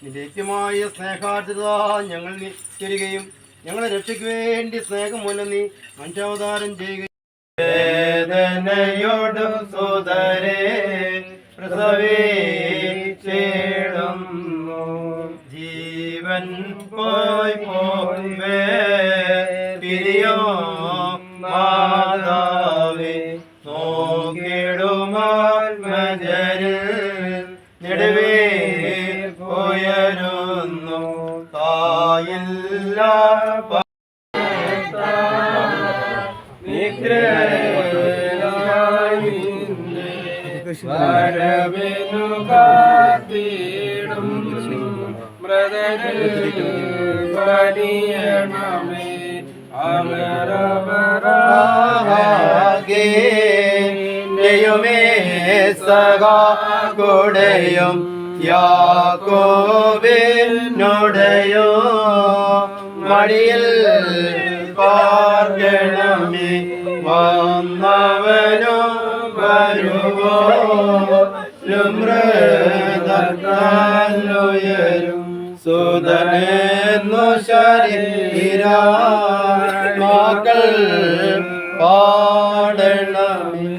നിത്യമായ സ്നേഹാർദ്രത ഞങ്ങൾ തരികയും ഞങ്ങളെ രക്ഷയ്ക്ക് വേണ്ടി സ്നേഹം മൂലം നീ മനുഷ്യാവതാരം ചെയ്യുകയും വേദനയോട് സോദരേ പ്രസവിച്ചിടുന്നു ജീവൻ പോയി പോവേ പിരിയോ മാതാവേ നോക്കിടുമാത്മജരിൽ നെടുവേ ഉയരുന്നു തായില്ല വരവിനു കാത്തിടും മൃദനമേ അമരവരാഗേയുമേ സഖാകൊടയും യാക്കോബിനോടയോ മടിയിൽ പാർക്കണമേ വന്നവനോ വരുവോലും മൃതകാലുയരും സുതനെന്നു ശരീരാ മക്കൾ പാടണമേ.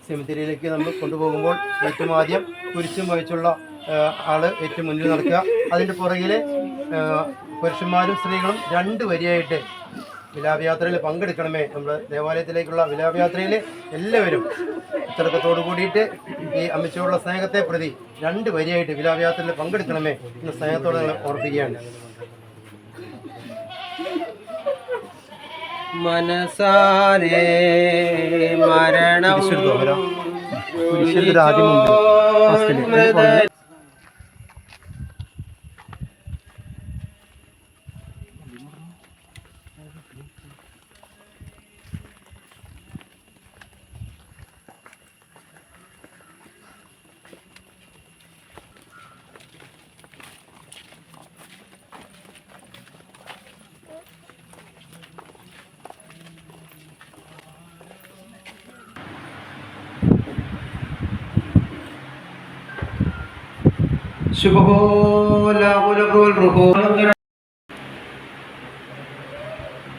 സെമിത്തേരിയിലേക്ക് നമ്മൾ കൊണ്ടുപോകുമ്പോൾ ഏറ്റവും ആദ്യം കുരിശും വഹിച്ചുള്ള ആള് ഏറ്റവും മുന്നിൽ നടക്കുക. അതിൻ്റെ പുറകില് പുരുഷന്മാരും സ്ത്രീകളും രണ്ട് വരിയായിട്ട് വിലാപയാത്രയിൽ പങ്കെടുക്കണമേ. നമ്മൾ ദേവാലയത്തിലേക്കുള്ള വിലാപയാത്രയിൽ എല്ലാവരും തിളക്കത്തോടു കൂടിയിട്ട് ഈ അമ്മച്ചോടുള്ള സ്നേഹത്തെ പ്രതി രണ്ട് വരിയായിട്ട് വിലാപയാത്രയിൽ പങ്കെടുക്കണമേ എന്ന സ്നേഹത്തോടെ നിങ്ങൾ ഓർപ്പിക്കുകയാണ്. മനസാരേ മരണം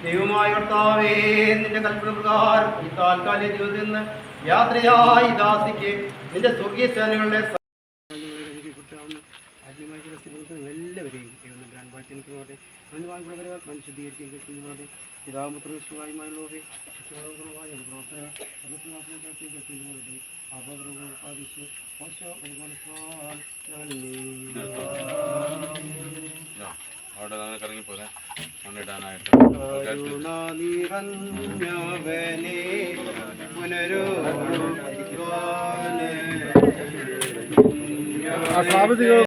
ദൈവമായ കർത്താവേ, നിന്റെ കൽപ്പന പ്രകാരം ഈ താൽക്കാലിക ജീവിതത്തിൽ നിന്ന് യാത്രയായി ദാസിക്ക് നിന്റെ സ്വർഗീയ സേനകളുടെ എല്ലാവരെയും ശുദ്ധീകരിക്കുകയും പിതാമുത്രവായുമായുള്ളവരെ അവിടെ കറങ്ങിപ്പോലെ മണ്ണിടാനായിട്ട് പുനരോ